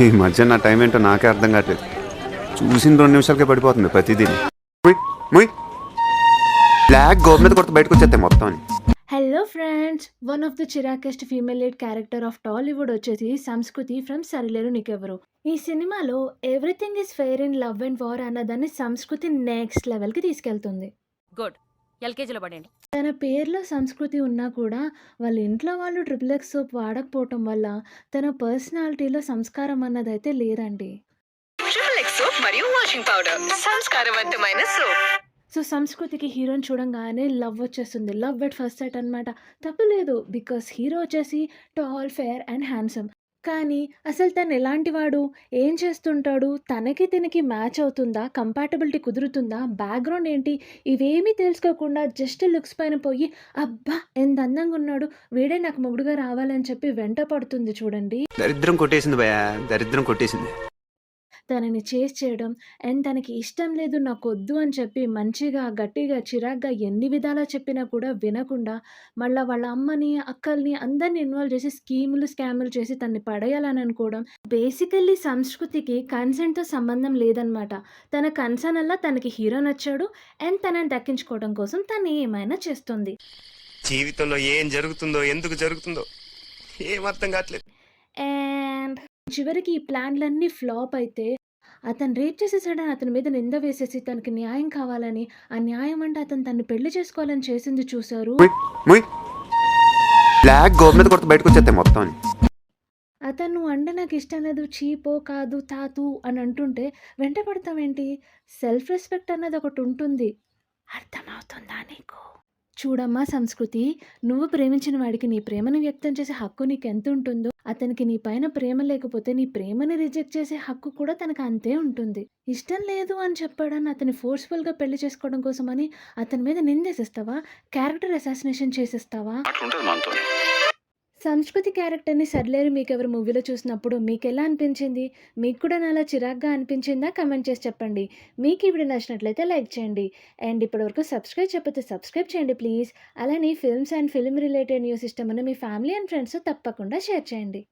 ఈ మధ్య నా టైం ఏంటో నాకే అర్థం కావట్లేదు. చూసిన 2 నిమిషాలకే పడిపోతుంది ప్రతిదీ. బ్లాక్ గోల్ మీద కొత్త బయటకు వచ్చేస్తాయి మొత్తం అని. Hello friends, one of the చిరాకెస్ట్ female lead character of Tollywood వచ్చేసి సంస్కృతి ఫ్రమ్ సరిలేరు నీకెవరు. ఈ సినిమాలో everything is fair in love and war అన్నదాన్ని సంస్కృతి నెక్స్ట్ లెవెల్కి తీసుకెళ్తుంది. గుడ్. ఎల్కేజీలో పడండి. తన పేరులో సంస్కృతి ఉన్నా కూడా వాళ్ళ ఇంట్లో వాళ్ళు XXX సోప్ వాడకపోవటం వల్ల తన పర్సనాలిటీలో సంస్కారం అన్నదైతే లేదండి. XXX సోప్ మరియు వాషింగ్ పౌడర్ సంస్కారవంతమైన సోప్. సో సంస్కృతికి హీరోని చూడంగానే లవ్ వచ్చేస్తుంది. లవ్ ఎట్ ఫస్ట్ సైట్ అనమాట. తప్పు లేదు, బికాస్ హీరో వచ్చేసి టాల్, ఫేర్ అండ్ హ్యాండ్సమ్. కానీ అసలు తను ఎలాంటి వాడు, ఏం చేస్తుంటాడు, తనకి మ్యాచ్ అవుతుందా, కంపాటబిలిటీ కుదురుతుందా, బ్యాక్గ్రౌండ్ ఏంటి, ఇవేమీ తెలుసుకోకుండా జస్ట్ లుక్స్ పైన పోయి అబ్బా ఎంత అందంగా ఉన్నాడు, వీడే నాకు మొగుడుగా రావాలని చెప్పి వెంట పడుతుంది చూడండి. దరిద్రం కొట్టేసింది భయ, దరిద్రం కొట్టేసింది. తనని చేసి చేయడం అండ్ తనకి ఇష్టం లేదు, నాకు వద్దు అని చెప్పి మంచిగా గట్టిగా చిరాగ్గా ఎన్ని విధాలా చెప్పినా కూడా వినకుండా మళ్ళీ వాళ్ళ అమ్మని, అక్కల్ని అందరిని ఇన్వాల్వ్ చేసి స్కాములు చేసి తన్ని పడేయాలని అనుకోవడం. బేసికల్లీ సంస్కృతికి కన్సెంట్తో సంబంధం లేదనమాట. తన కన్సర్న్ అలా తనకి హీరో నచ్చాడు అండ్ తనని దక్కించుకోవడం కోసం తను ఏమైనా చేస్తుంది. జీవితంలో ఏం జరుగుతుందో, ఎందుకు జరుగుతుందో ఏం అర్థం కావట్లేదు. అండ్ చివరికి ఈ ప్లాన్లన్నీ ఫ్లాప్ అయితే అతను రేప్ చేసేసాడని అతని మీద నింద వేసేసి తనకి న్యాయం కావాలని, ఆ న్యాయం అంటే అతను తన్ని పెళ్లి చేసుకోవాలని చేసింది చూసారు. బ్లాక్ గోల్ మీద కొత్త బయటకు వచ్చేస్తాయి మొత్తం అని. అతను అంటే నాకు ఇష్టం లేదు, చీపో కాదు తాతు అని అంటుంటే వెంట పడతావేంటి? సెల్ఫ్ రెస్పెక్ట్ అన్నది ఒకటి ఉంటుంది, అర్థమవుతుందా నీకు? చూడమ్మా సంస్కృతి, నువ్వు ప్రేమించిన వాడికి నీ ప్రేమను వ్యక్తం చేసే హక్కు నీకు ఎంత ఉంటుందో, అతనికి నీ పైన ప్రేమ లేకపోతే నీ ప్రేమని రిజెక్ట్ చేసే హక్కు కూడా తనకు అంతే ఉంటుంది. ఇష్టం లేదు అని చెప్పాడని అతని ఫోర్స్ఫుల్గా పెళ్లి చేసుకోవడం కోసం అని అతని మీద నిందేసేస్తావా? Character assassination చేసేస్తావా? సంస్కృతి క్యారెక్టర్ని సరిలేరు మీకెవరు మూవీలో చూసినప్పుడు మీకు ఎలా అనిపించింది? మీకు కూడా నాలా చిరాగ్గా అనిపించిందా? కమెంట్ చేసి చెప్పండి. మీకు ఈ వీడియో నచ్చినట్లయితే లైక్ చేయండి అండ్ ఇప్పటివరకు సబ్స్క్రైబ్ చెప్పితే సబ్స్క్రైబ్ చేయండి ప్లీజ్. అలానే films and film related news ఇష్టమని మీ ఫ్యామిలీ అండ్ ఫ్రెండ్స్ తప్పకుండా షేర్ చేయండి.